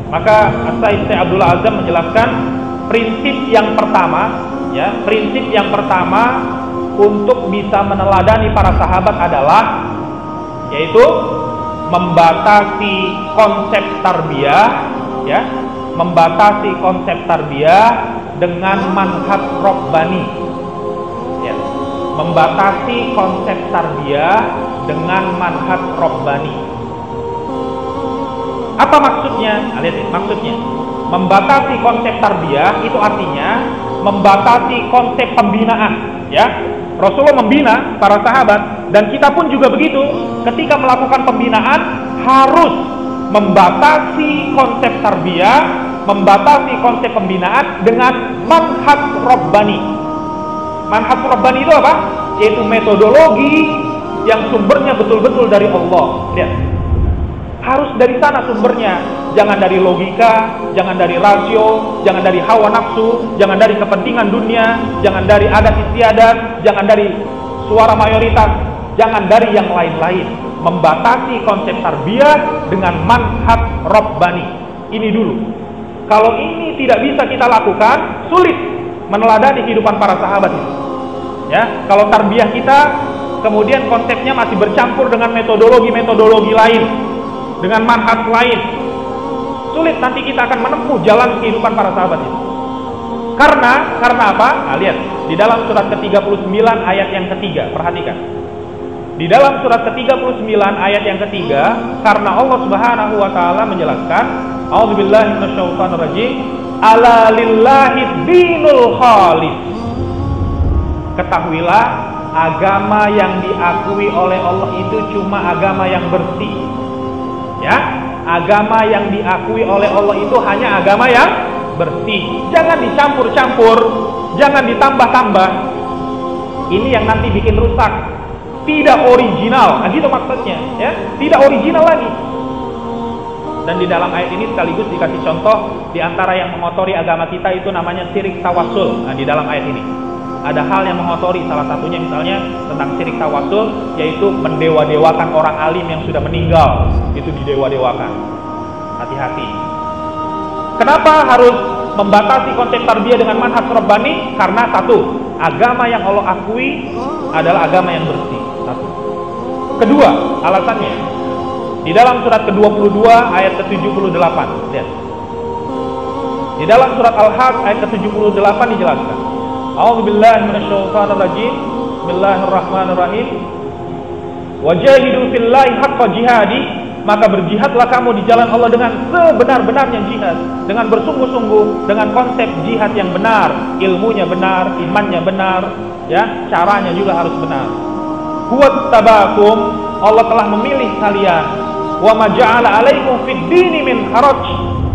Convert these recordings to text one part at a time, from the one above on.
Maka Syekh Abdullah Azzam menjelaskan prinsip yang pertama, ya, prinsip yang pertama untuk bisa meneladani para sahabat adalah yaitu membatasi konsep tarbiyah, ya, membatasi konsep tarbiyah dengan manhaj rabbani, ya, membatasi konsep tarbiyah dengan manhaj rabbani. Apa maksudnya? Lihat ini, maksudnya membatasi konsep tarbiyah itu artinya membatasi konsep pembinaan, ya. Rasulullah membina para sahabat dan kita pun juga begitu. Ketika melakukan pembinaan harus membatasi konsep tarbiyah, membatasi konsep pembinaan dengan manhaj rabbani. Manhaj rabbani itu apa? Yaitu metodologi yang sumbernya betul-betul dari Allah. Lihat. Harus dari sana sumbernya. Jangan dari logika, jangan dari rasio, jangan dari hawa nafsu, jangan dari kepentingan dunia, jangan dari adat istiadat, jangan dari suara mayoritas, jangan dari yang lain-lain. Membatasi konsep tarbiyah dengan manhaj rabbani. Ini dulu. Kalau ini tidak bisa kita lakukan, sulit meneladani kehidupan para sahabat itu. Ya, kalau tarbiyah kita kemudian konsepnya masih bercampur dengan metodologi-metodologi lain, dengan manhaj lain, sulit nanti kita akan menempuh jalan kehidupan para sahabat itu. Karena apa? Nah, lihat di dalam surat ke-39 ayat yang ketiga, perhatikan. Di dalam surat ke-39 ayat yang ketiga, karena Allah Subhanahu wa taala menjelaskan, a'udzubillahi minasyaitonirrajim, ala lillahi dinul khalis. Ketahuilah, agama yang diakui oleh Allah itu cuma agama yang bersih. Ya, agama yang diakui oleh Allah itu hanya agama yang bersih. Jangan dicampur-campur, jangan ditambah-tambah. Ini yang nanti bikin rusak. Tidak original, nah, gitu maksudnya, ya, tidak original lagi. Dan di dalam ayat ini sekaligus dikasih contoh di antara yang mengotori agama kita itu namanya syirik tawassul. Nah, di dalam ayat ini ada hal yang mengotori, salah satunya misalnya tentang syirik tawassul, yaitu mendewa-dewakan orang alim yang sudah meninggal, itu didewa-dewakan. Hati-hati. Kenapa harus membatasi konsep tarbiyah dengan manhaj rabbani? Karena satu, agama yang Allah akui adalah agama yang bersih. Satu. Kedua, alasannya di dalam surat ke-22 ayat ke-78. Lihat. Di dalam surat Al-Hajj ayat ke-78 dijelaskan. A'udzubillahi minasyaitonirrajim. Bismillahirrahmanirrahim. Wajahidu fillahi haqqa jihadi, maka berjihadlah kamu di jalan Allah dengan sebenar-benarnya jihad, dengan bersungguh-sungguh, dengan konsep jihad yang benar, ilmunya benar, imannya benar, ya, caranya juga harus benar. Huwattabakum, Allah telah memilih kalian. Wa ma ja'ala 'alaikum fid dini min haraj.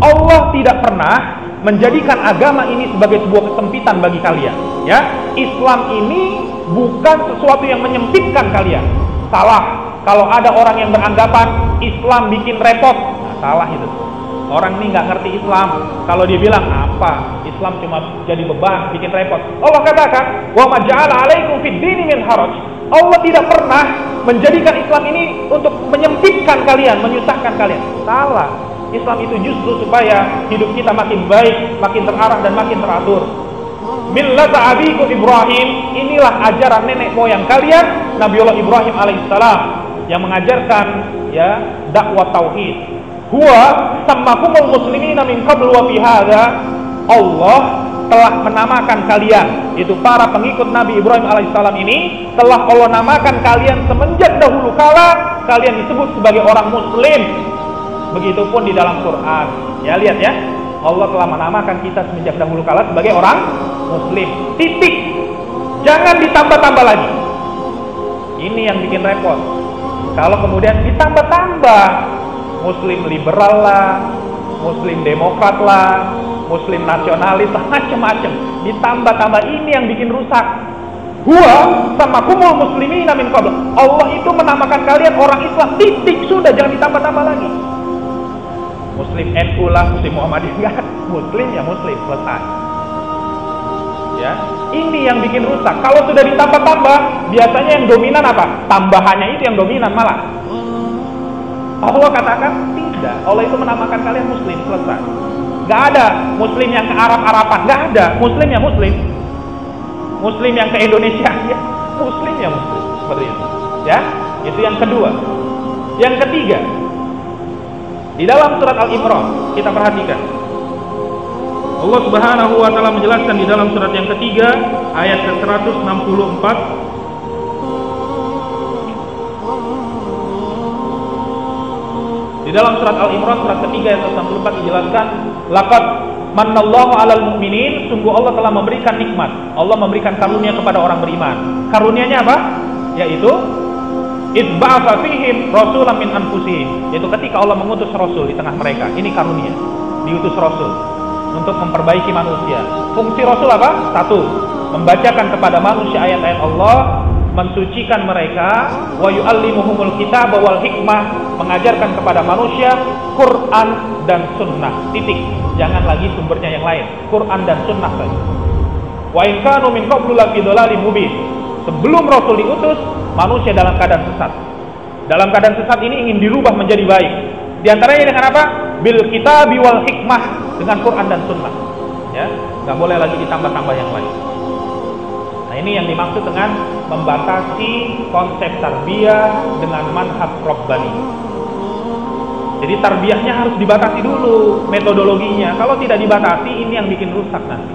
Allah tidak pernah menjadikan agama ini sebagai sebuah kesempitan bagi kalian, ya. Islam ini bukan sesuatu yang menyempitkan kalian. Salah. Kalau ada orang yang beranggapan Islam bikin repot, nah, salah itu. Orang ini nggak ngerti Islam. Kalau dia bilang apa? Islam cuma jadi beban, bikin repot. Allah katakan, wa ma ja'ala 'alaikum fid dini min haraj. Allah tidak pernah menjadikan Islam ini untuk menyempitkan kalian, menyusahkan kalian. Salah. Islam itu justru supaya hidup kita makin baik, makin terarah dan makin teratur. Millata abikum Ibrahim, inilah ajaran nenek moyang kalian, Nabiullah Ibrahim alaihissalam, yang mengajarkan, ya, dakwah tauhid. Huwa sammakumul muslimina min qablu wa fi hadza. Allah telah menamakan kalian, itu para pengikut Nabi Ibrahim alaihissalam ini, telah Allah namakan kalian semenjak dahulu kala kalian disebut sebagai orang muslim. Begitupun di dalam Quran. Ya, lihat ya. Allah telah menamakan kita semenjak dahulu kala sebagai orang muslim. Titik. Jangan ditambah-tambah lagi. Ini yang bikin repot. Kalau kemudian ditambah-tambah, muslim liberal lah, muslim demokrat lah, muslim nasionalis lah, macam-macam. Ditambah-tambah, ini yang bikin rusak. Huwa sammakumul muslimina min qabl. Allah itu menamakan kalian orang Islam. Titik, sudah, jangan ditambah-tambah lagi. Muslim NU lah, Muslim Muhammadiyah, enggak. Muslim ya muslim, selesai. Ya, ini yang bikin rusak. Kalau sudah ditambah-tambah, biasanya yang dominan apa? Tambahannya itu yang dominan malah. Allah katakan tidak. beda. Allah itu menamakan kalian muslim, selesai. Gak ada muslim yang ke Arab-Araban, gak ada. Muslim ya muslim. Muslim yang ke Indonesia, ya muslim ya muslim. Seperti itu. Ya, itu yang kedua. Yang ketiga, di dalam surat Al-Imran kita perhatikan. Allah Subhanahu wa taala menjelaskan di dalam surat yang ketiga ayat ke-164. Di dalam surat Al-Imran surat ketiga ayat 164 dijelaskan, laqad manallahu 'alal mu'minin, sungguh Allah telah memberikan nikmat. Allah memberikan karunia kepada orang beriman. Karunianya apa? Yaitu idba'atha fihim rasulan min anfusihim, yaitu ketika Allah mengutus rasul di tengah mereka. Ini karunia, diutus rasul untuk memperbaiki manusia. Fungsi rasul apa? Satu, membacakan kepada manusia ayat-ayat Allah, mensucikan mereka, wa yu'allimuhumul kitaba wal hikmah, mengajarkan kepada manusia Quran dan sunnah. Titik. Jangan lagi sumbernya yang lain. Quran dan sunnah saja. Wa in kanu min qablu lafi dhalalin mubin. Sebelum rasul diutus, manusia dalam keadaan sesat. Dalam keadaan sesat ini ingin dirubah menjadi baik. Di antaranya dengan apa? Bil kitabi wal hikmah, dengan Quran dan sunnah. Ya, nggak boleh lagi ditambah-tambah yang lain. Nah, ini yang dimaksud dengan membatasi konsep tarbiyah dengan manhaj rabbani. Jadi tarbiyahnya harus dibatasi dulu metodologinya. Kalau tidak dibatasi, ini yang bikin rusak nanti.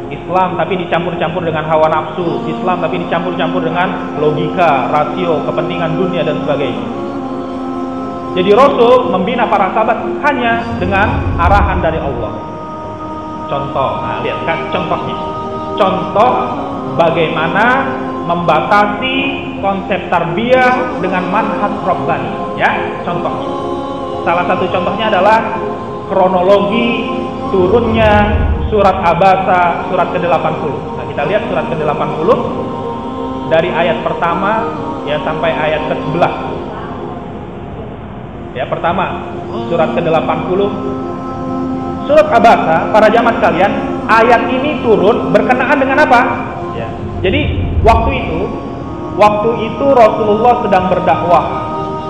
Islam tapi dicampur-campur dengan hawa nafsu, Islam tapi dicampur-campur dengan logika, rasio, kepentingan dunia dan sebagainya. Jadi Rasul membina para sahabat hanya dengan arahan dari Allah. Contoh, nah lihat kan contohnya. Contoh bagaimana membatasi konsep tarbiyah dengan manhaj rabbani, ya. Contohnya. Salah satu contohnya adalah kronologi turunnya surat Abasa, surat ke-80. Nah, kita lihat surat ke-80 dari ayat pertama ya sampai ayat ke-11. Ya, pertama, surat ke-80. Surat Abasa, para jamaah sekalian, ayat ini turun berkenaan dengan apa? Ya. Jadi, waktu itu Rasulullah sedang berdakwah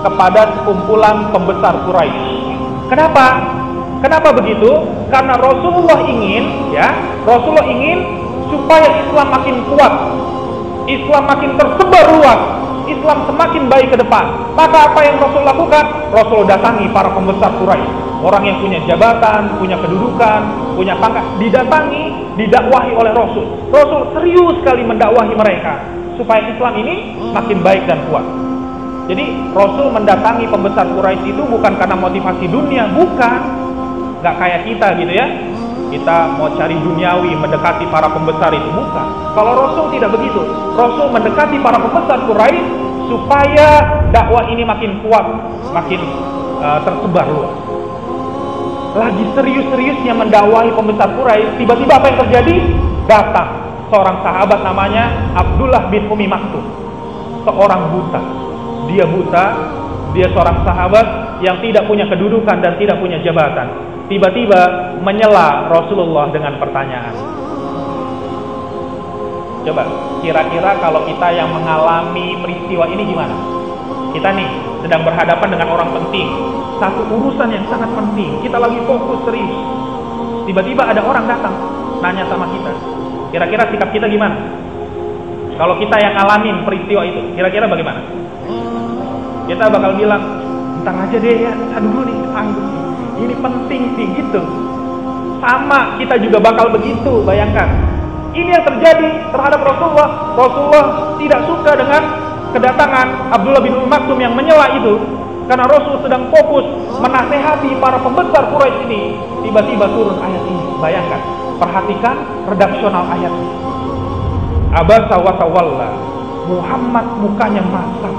kepada kumpulan pembesar Quraisy. Kenapa begitu? Karena Rasulullah ingin supaya Islam makin kuat, Islam makin tersebar luas, Islam semakin baik ke depan. Maka apa yang Rasul lakukan? Rasul datangi para pembesar Quraisy, orang yang punya jabatan, punya kedudukan, punya pangkat, didatangi, didakwahi oleh Rasul. Rasul serius sekali mendakwahi mereka supaya Islam ini makin baik dan kuat. Jadi Rasul mendatangi pembesar Quraisy itu bukan karena motivasi dunia, bukan. Gak kayak kita gitu ya, kita mau cari duniawi, mendekati para pembesar itu, bukan. Kalau Rasul tidak begitu. Rasul mendekati para pembesar Quraisy supaya dakwah ini makin kuat, makin tersebar luas. Lagi serius-seriusnya mendakwahi pembesar Quraisy, tiba-tiba apa yang terjadi? Datang seorang sahabat namanya Abdullah bin Umi Maktum, seorang buta. Dia buta, dia seorang sahabat yang tidak punya kedudukan dan tidak punya jabatan. Tiba-tiba menyela Rasulullah dengan pertanyaan. Coba, kira-kira kalau kita yang mengalami peristiwa ini gimana? Kita nih sedang berhadapan dengan orang penting, satu urusan yang sangat penting, kita lagi fokus serius. Tiba-tiba ada orang datang nanya sama kita. Kira-kira sikap kita gimana? Kalau kita yang ngalamin peristiwa itu, kira-kira bagaimana? Kita bakal bilang, entar aja deh ya, dulu nih, sanggup. Ini penting sih gitu. Sama kita juga bakal begitu, bayangkan. Ini yang terjadi terhadap Rasulullah. Rasulullah tidak suka dengan kedatangan Abdullah bin Umi Maktum yang menyela itu. Karena Rasul sedang fokus menasehati para pembesar Quraisy ini. Tiba-tiba turun ayat ini. Bayangkan, perhatikan redaksional ayatnya. Abasa wa tawalla, Muhammad mukanya masam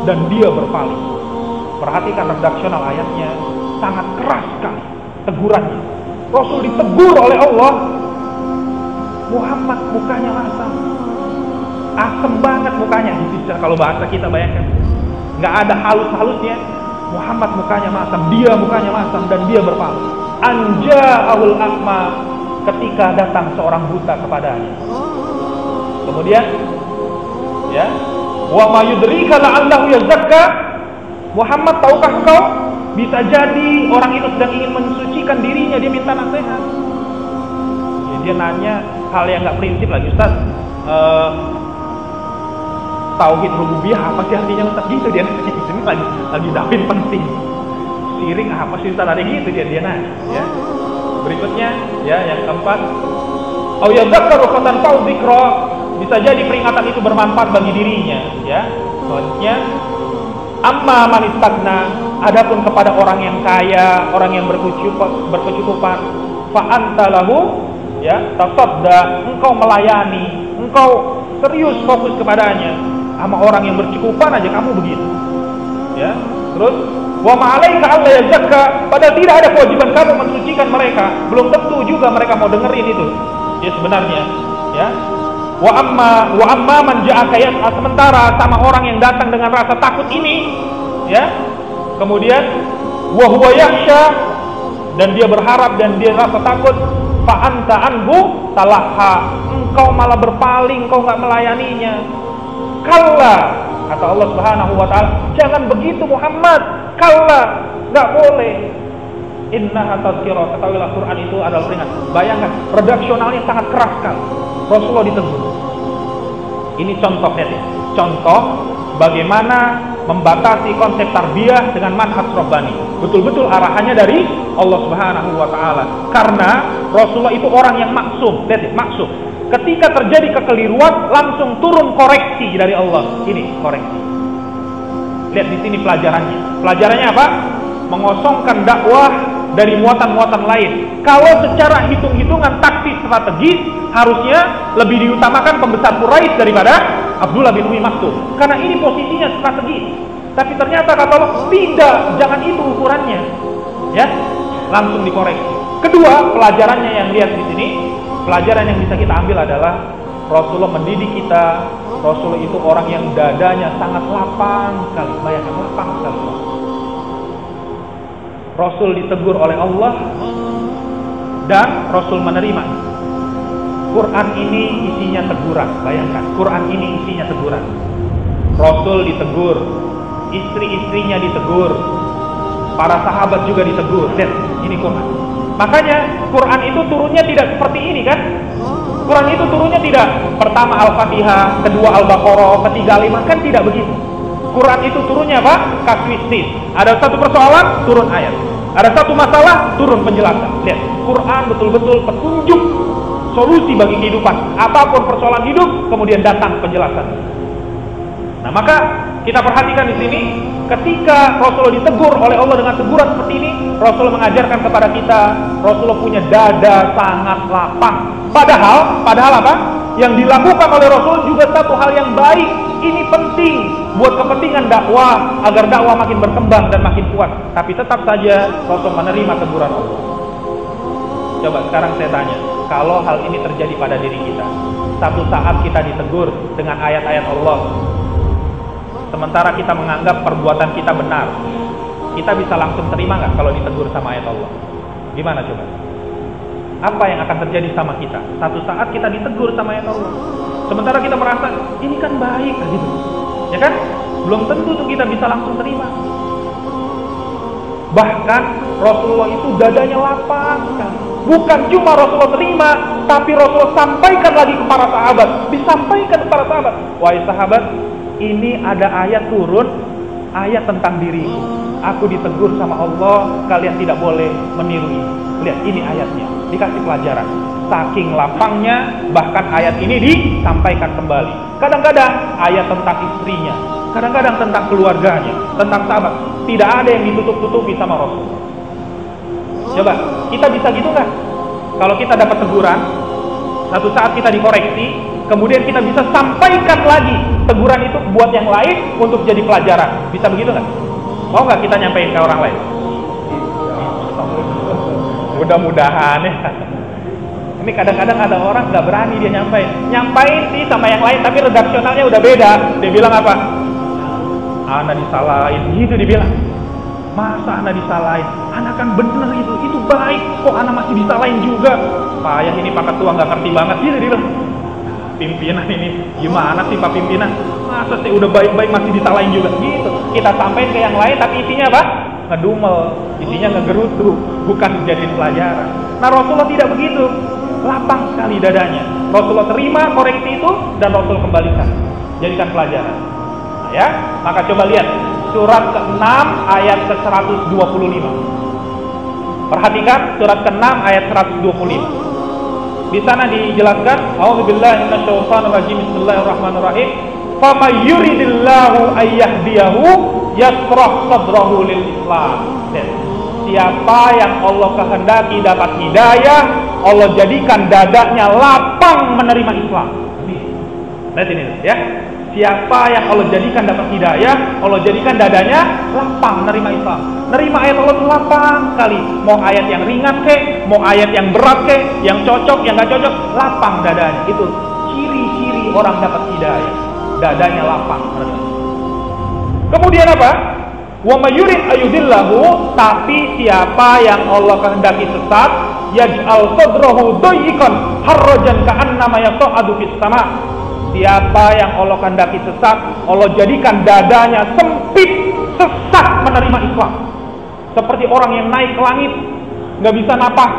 dan dia berpaling. Perhatikan redaksional ayatnya, sangat keras sekali tegurannya. Rasul ditegur oleh Allah, Muhammad mukanya masam, asem banget mukanya. Kalau bahasa kita bayangkan, nggak ada halus-halusnya. Muhammad mukanya masam, dia mukanya masam dan dia berpaling. Anja'ahul a'ma, ketika datang seorang buta kepadanya. Kemudian, ya, wa ma yudrika la'allahu yazakka, Muhammad tahukah engkau Bisa jadi orang itu sedang ingin mensucikan dirinya, dia minta nasihat. Ya, dia nanya hal yang nggak prinsip lagi, Ustaz. Tauhid rububiyah apa sih artinya, Ustaz? Gitu dia nanya. Ini lagi dapin penting. Syirik apa sih, Ustaz? Ada gitu dia nanya. Ya. Berikutnya, ya yang keempat, au yadzakkaru fatanfa'u dzikra, bisa jadi peringatan itu bermanfaat bagi dirinya, ya. Selanjutnya, amma man istagna, adapun kepada orang yang kaya, orang yang berkecukupan, fa anta lahu, ya, tasadda, engkau melayani, engkau serius fokus kepadanya. Sama orang yang bercukupan aja kamu begitu. Ya. Terus wa ma'alaika alla yazakka, padahal tidak ada kewajiban kamu mensucikan mereka. Belum tentu juga mereka mau dengerin itu. Ya sebenarnya, ya. Wa amma man ja'aka yas'a, sementara sama orang yang datang dengan rasa takut ini, ya. Kemudian wa huwa yakhsha, dan dia berharap dan dia rasa takut, fa anta anhu talaha, engkau malah berpaling, engkau enggak melayaninya. Kalla, kata Allah Subhanahu wa taala, jangan begitu Muhammad. Kalla, enggak boleh. Innaha tazkirah, ketahuilah Quran itu adalah peringatan. Bayangkan, redaksionalnya sangat keras sekali. Rasulullah ditegur. Ini contoh ya, contoh bagaimana membatasi konsep tarbiyah dengan manhaj rabbani. Betul-betul arahannya dari Allah Subhanahu wa taala. Karena Rasulullah itu orang yang maksum, lihat ya, maksum. Ketika terjadi kekeliruan langsung turun koreksi dari Allah. Ini koreksi. Lihat di sini pelajarannya. Pelajarannya apa? Mengosongkan dakwah dari muatan-muatan lain. Kalau secara hitung-hitungan taktis strategis, harusnya lebih diutamakan pembesar Quraisy daripada Abdullah bin Umi Maktum. Karena ini posisinya strategis. Tapi ternyata kata Allah, tidak, jangan itu ukurannya. Ya, langsung dikoreksi. Kedua, pelajarannya yang lihat di sini, pelajaran yang bisa kita ambil adalah Rasulullah mendidik kita. Rasulullah itu orang yang dadanya sangat lapang sekali. Bayangkan, lapang sekali. Rasul ditegur oleh Allah dan Rasul menerima. Quran ini isinya teguran. Bayangkan, Quran ini isinya teguran. Rasul ditegur, istri-istrinya ditegur, para sahabat juga ditegur. Lihat, ini Quran. Makanya Quran itu turunnya tidak seperti ini kan? Quran itu turunnya tidak pertama Al-Fatihah, kedua Al-Baqarah, ketiga Al-Imran, kan tidak begitu. Quran itu turunnya apa? Kaswistis. Ada satu persoalan, turun ayat. Ada satu masalah, turun penjelasan. Lihat, Quran betul-betul petunjuk solusi bagi kehidupan. Apapun persoalan hidup, kemudian datang penjelasan. Nah, maka kita perhatikan di sini, ketika Rasulullah ditegur oleh Allah dengan teguran seperti ini, Rasulullah mengajarkan kepada kita, Rasulullah punya dada sangat lapang. Padahal apa? Yang dilakukan oleh Rasul juga satu hal yang baik. Ini penting buat kepentingan dakwah, agar dakwah makin berkembang dan makin kuat. Tapi tetap saja Rasul menerima teguran Allah. Coba sekarang saya tanya, kalau hal ini terjadi pada diri kita, satu saat kita ditegur dengan ayat-ayat Allah, sementara kita menganggap perbuatan kita benar, kita bisa langsung terima nggak kalau ditegur sama ayat Allah? Gimana coba? Apa yang akan terjadi sama kita? Satu saat kita ditegur sama ayat Allah, sementara kita merasa ini kan baik, gitu, ya kan? Belum tentu tuh kita bisa langsung terima. Bahkan Rasulullah itu dadanya lapang kan? Bukan cuma Rasulullah terima, tapi Rasulullah sampaikan lagi kepada sahabat, disampaikan kepada sahabat. Wahai sahabat, ini ada ayat turun, ayat tentang diriku. Aku ditegur sama Allah, kalian tidak boleh meniru ini. Lihat, ini ayatnya, dikasih pelajaran. Saking lapangnya, bahkan ayat ini disampaikan kembali. Kadang-kadang ayat tentang istrinya, kadang-kadang tentang keluarganya, tentang sahabat. Tidak ada yang ditutup-tutupi sama Rasul. Coba, kita bisa gitu nggak? Kalau kita dapat teguran, satu saat kita dikoreksi, kemudian kita bisa sampaikan lagi teguran itu buat yang lain untuk jadi pelajaran. Bisa begitu nggak? Mau nggak kita nyampein ke orang lain? Mudah-mudahan ya. Ini kadang-kadang ada orang nggak berani dia nyampein sih sama yang lain, tapi redaksionalnya udah beda. Dia bilang apa? Ana disalahin, gitu dibilang. Masa ana disalahin? Ana kan bener itu baik. Kok ana masih disalahin juga? Payah ini pakat tua nggak ngerti banget, gitu dia bilang. Pimpinan ini gimana sih Pak Pimpinan? Masa sih udah baik-baik masih disalahin juga? Gitu. Kita sampaikan ke yang lain, tapi isinya apa? ngedumel, isinya ngegerutu, bukan dijadiin pelajaran. Nah, Rasulullah tidak begitu. Lapang sekali dadanya. Rasulullah terima koreksi itu dan Rasul kembalikan, jadikan pelajaran. Nah, ya, maka coba lihat surat ke-6 ayat ke-125. Perhatikan surat ke-6 ayat 125. Di sana dijelaskan, A'udzubillahi minasyaitonir rajim. Bismillahirrahmanirrahim. Faman yuridillahu ayyahdiyahu yashrah sadrahu lil Islam. Siapa yang Allah kehendaki dapat hidayah, Allah jadikan dadanya lapang menerima Islam. Lihat ini ya. Siapa yang Allah jadikan dapat hidayah, Allah jadikan dadanya lapang menerima Islam. Nerima ayat Allah itu lapang sekali. Mau ayat yang ringan kek, mau ayat yang berat kek, yang cocok, yang gak cocok, lapang dadanya. Itu ciri-ciri orang dapat hidayah. Dadanya lapang. Kemudian apa? Wa may yurid ayudillahu, tapi siapa yang Allah kehendaki sesat, yaj'al sadrahu dayyqan harrajan ka'annama yas'adu fis sama'. Siapa yang Allah kehendaki sesat, Allah jadikan dadanya sempit, sesak menerima Islam. Seperti orang yang naik ke langit, nggak bisa napas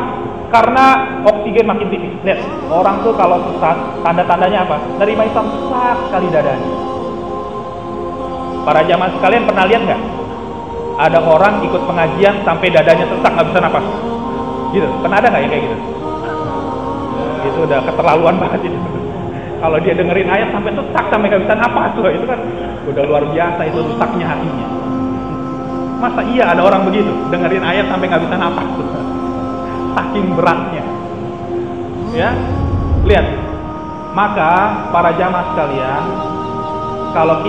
karena oksigen makin tipis. Lihat, orang tuh kalau sesat, tanda-tandanya apa? Nerima Islam sesak sekali dadanya. Para jamaah sekalian pernah lihat nggak? Ada orang ikut pengajian sampai dadanya sesak, nggak bisa napas. Gitu, pernah ada nggak ya kayak gitu? Itu udah keterlaluan banget itu. Kalau dia dengerin ayat sampai sesak, sampai nggak bisa napas tuh, itu kan udah luar biasa, itu rusaknya hatinya. Masa iya ada orang begitu, dengerin ayat sampai nggak bisa napas tuh, saking beratnya. Ya, lihat. Maka para jamaah sekalian, kalau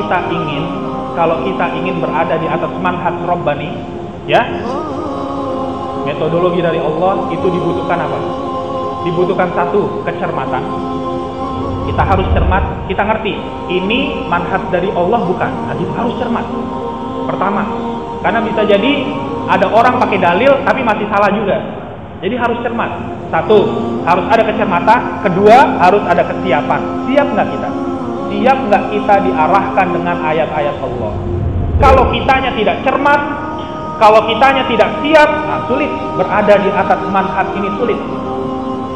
kita ingin berada di atas manhaj Rabbani, ya, metodologi dari Allah, itu dibutuhkan apa? Dibutuhkan satu, kecermatan. Kita harus cermat, kita ngerti ini manhaj dari Allah bukan. Nah, kita harus cermat. Pertama, karena bisa jadi ada orang pakai dalil tapi masih salah juga. Jadi harus cermat. Satu, harus ada kecermatan. Kedua, harus ada kesiapan. Siap nggak kita? Siap nggak kita diarahkan dengan ayat-ayat Allah? Kalau kitanya tidak cermat, kalau kitanya tidak siap, nah, sulit berada di atas manhaj ini, sulit.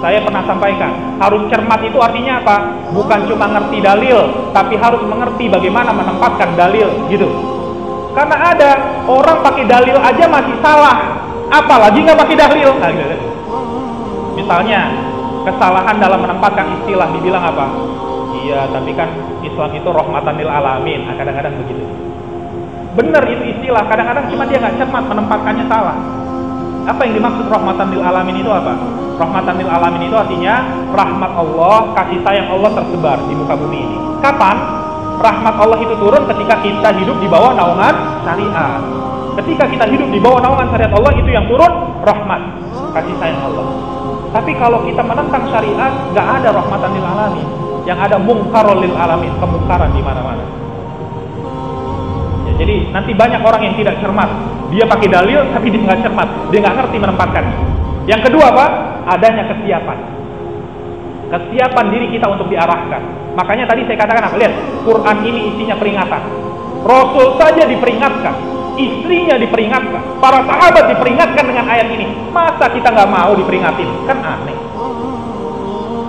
Saya pernah sampaikan, harus cermat itu artinya apa? Bukan cuma ngerti dalil, tapi harus mengerti bagaimana menempatkan dalil, gitu. Karena ada orang pakai dalil aja masih salah, apalagi nggak pakai dalil. Nah, gitu. Misalnya, kesalahan dalam menempatkan istilah, dibilang apa? Iya, tapi kan Islam itu rahmatan lil alamin. Nah, kadang-kadang begitu. Benar itu istilah, kadang-kadang cuma dia nggak cermat menempatkannya salah. Apa yang dimaksud rahmatan lil alamin itu apa? Rahmatan lil alamin itu artinya rahmat Allah, kasih sayang Allah tersebar di muka bumi ini. Kapan? Rahmat Allah itu turun ketika kita hidup di bawah naungan syariat. Ketika kita hidup di bawah naungan syariat Allah, itu yang turun rahmat, kasih sayang Allah. Tapi kalau kita menentang syariat, nggak ada rahmatan lil alamin. Yang ada mungkarul lil alamin, kemungkaran di mana-mana. Ya, jadi nanti banyak orang yang tidak cermat. Dia pakai dalil tapi dia nggak cermat, dia nggak ngerti menempatkannya. Yang kedua apa? Adanya kesiapan. Kesiapan diri kita untuk diarahkan. Makanya tadi saya katakan apa? Lihat, Quran ini isinya peringatan. Rasul saja diperingatkan, istrinya diperingatkan, para sahabat diperingatkan dengan ayat ini. Masa kita nggak mau diperingatin? Kan aneh.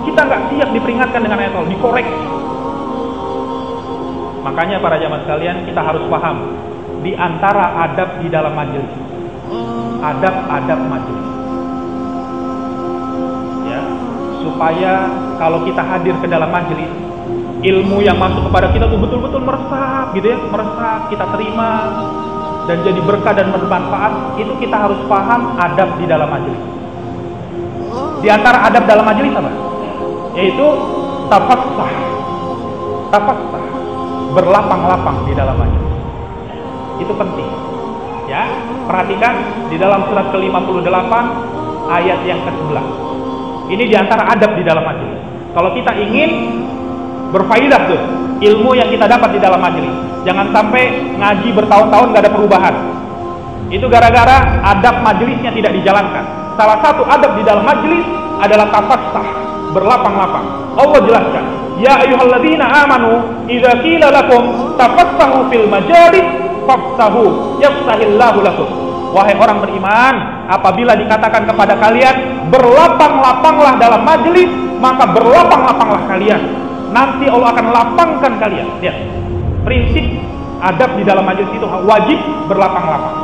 Kita nggak siap diperingatkan dengan ayat Allah, dikoreksi. Makanya para jamaah sekalian, kita harus paham di antara adab di dalam majelis, adab-adab majelis, ya, supaya kalau kita hadir ke dalam majelis, ilmu yang masuk kepada kita tuh betul-betul meresap, gitu ya, meresap, kita terima dan jadi berkah dan bermanfaat. Itu kita harus paham adab di dalam majelis. Di antara adab dalam majelis apa? Yaitu tafassah, berlapang-lapang di dalam majelis. Itu penting, ya. Perhatikan di dalam surat ke-58 ayat yang ke-11. Ini diantara adab di dalam majelis. Kalau kita ingin berfaedah tuh ilmu yang kita dapat di dalam majelis, jangan sampai ngaji bertahun-tahun gak ada perubahan. Itu gara-gara adab majelisnya tidak dijalankan. Salah satu adab di dalam majelis adalah tafassah, berlapang-lapang. Allah jelaskan, ya ayyuhalladzina amanu idza qila lakum tafassahu fil majalis fafsahu yafsahillahu lakum. wahai orang beriman, apabila dikatakan kepada kalian berlapang-lapanglah dalam majelis, maka berlapang-lapanglah kalian. Nanti Allah akan lapangkan kalian. Lihat, prinsip adab di dalam majelis itu wajib berlapang-lapang.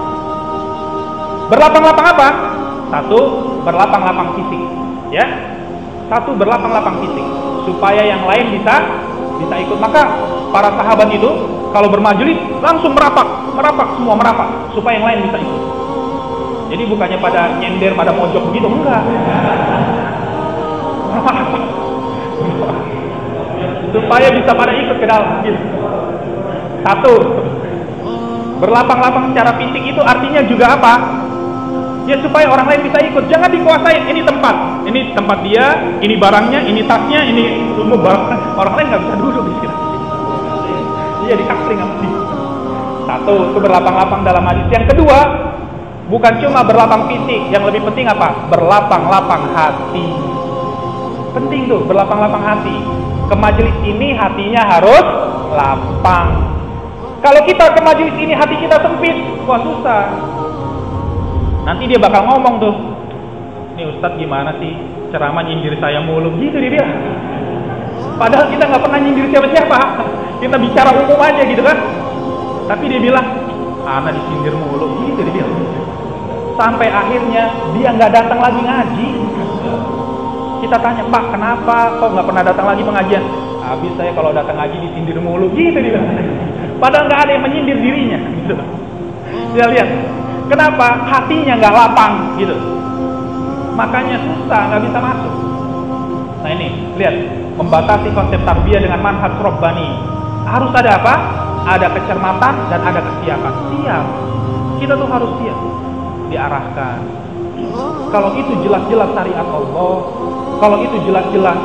Berlapang-lapang apa? Satu, berlapang-lapang fisik, ya. Satu, berlapang-lapang fisik supaya yang lain bisa ikut. Maka para sahabat itu kalau bermajelis langsung merapat semua supaya yang lain bisa ikut. Jadi bukannya pada nyender, pada mojok begitu, enggak. Supaya bisa pada ikut ke dalam. Gitu. Satu, berlapang-lapang secara fisik itu artinya juga apa? Ya supaya orang lain bisa ikut. Jangan dikuasain. Ini tempat dia, ini barangnya, ini tasnya, ini semua barang. Orang lain nggak bisa duduk di sini. Dia dikasih sama dia. Satu, itu berlapang-lapang dalam hadis. Yang kedua, bukan cuma berlapang fisik, yang lebih penting apa? Berlapang-lapang hati. Penting tuh, berlapang-lapang hati. Ke majelis ini hatinya harus lapang. Kalau kita ke majelis ini hati kita sempit, wah susah. Nanti dia bakal ngomong tuh, ini Ustadz gimana sih ceramah nyindir saya mulu, gitu dia. Padahal kita nggak pernah nyindir siapa-siapa, kita bicara umum aja gitu kan. Tapi dia bilang, anak disindir mulu, gitu dia bilang. Sampai akhirnya dia nggak datang lagi ngaji. Kita tanya, Pak kenapa kok nggak pernah datang lagi pengajian? Habis saya kalau datang ngaji disindir mulu, gitu dia. Padahal nggak ada yang menyindir dirinya, gitu. Dia lihat. Kenapa? Hatinya nggak lapang gitu. Makanya susah, nggak bisa masuk. Nah ini, lihat, membatasi konsep tarbiyah dengan manhaj Rabbani. Harus ada apa? Ada kecermatan dan ada kesiapan. Siap. Kita tuh harus siap. Diarahkan. Kalau itu jelas-jelas syariat Allah, kalau itu jelas-jelas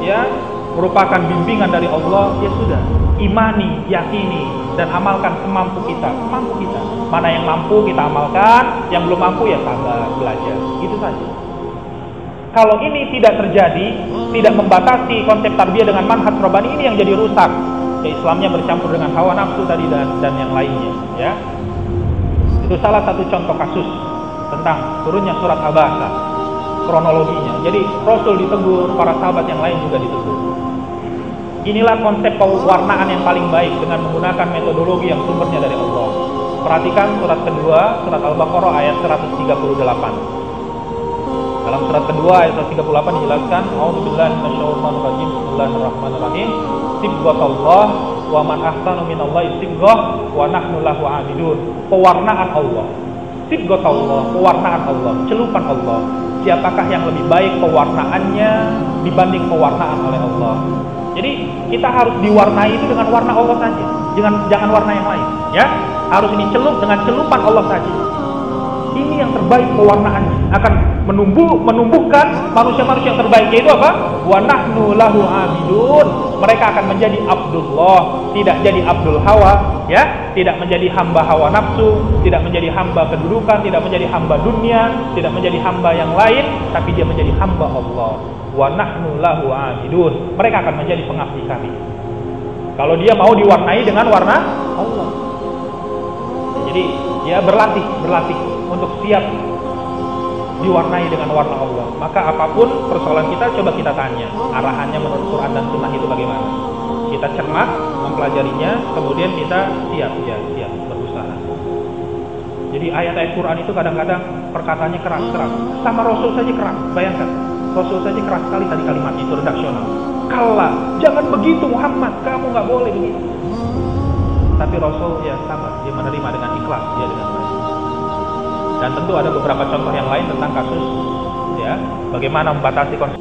ya merupakan bimbingan dari Allah, ya sudah. Imani, yakini, dan amalkan semampu kita. Mana yang mampu kita amalkan, yang belum mampu ya sabar, belajar. Itu saja. Kalau ini tidak terjadi, tidak membatasi konsep tarbiyah dengan manhaj Rabbani, ini yang jadi rusak. Ya, Islamnya bercampur dengan hawa nafsu tadi dan yang lainnya. Ya, itu salah satu contoh kasus tentang turunnya surat Abasa, kronologinya. Jadi Rasul ditegur, para sahabat yang lain juga ditegur. Inilah konsep pewarnaan yang paling baik dengan menggunakan metodologi yang sumbernya dari Allah. Perhatikan surat kedua, surat Al-Baqarah ayat 138. Dalam surat kedua ayat 138 dijelaskan, A'udzubillahi minasyaitonirrajim, Bismillahirrahmanirrahim. Sibghatallah wa man ahsanu minallahi sibghah wa nahnu lahu 'abidun. Pewarnaan Allah. Sibghatallah, pewarnaan Allah, celupan Allah. Siapakah yang lebih baik pewarnaannya dibanding pewarnaan oleh Allah? Jadi kita harus diwarnai itu dengan warna Allah saja, jangan warna yang lain. Ya, harus ini celup dengan celupan Allah saja. Ini yang terbaik pewarnaannya, akan menumbuhkan manusia-manusia yang terbaik, yaitu apa? Wa nahnu lahu abidun. Mereka akan menjadi Abdullah, tidak jadi Abdul Hawa, ya, tidak menjadi hamba hawa nafsu, tidak menjadi hamba kedudukan, tidak menjadi hamba dunia, tidak menjadi hamba yang lain, tapi dia menjadi hamba Allah. Wa nahnu lahu abidun. Mereka akan menjadi pengabdi kami. Kalau dia mau diwarnai dengan warna Allah. Jadi ya berlatih untuk siap diwarnai dengan warna Allah. Maka apapun persoalan kita, coba kita tanya arahannya menurut Quran dan Sunnah itu bagaimana. Kita cermat mempelajarinya, kemudian kita siap berusaha. Jadi ayat-ayat Quran itu kadang-kadang perkataannya keras. Sama Rasul saja keras. Bayangkan, Rasul saja keras sekali tadi kalimatnya itu redaksional. Kalla, jangan begitu Muhammad, kamu nggak boleh begitu. Tapi Rasul ya sabar, dia menerima dengan ikhlas, dia dengan baik. Dan tentu ada beberapa contoh yang lain tentang kasus ya bagaimana membatasi konsep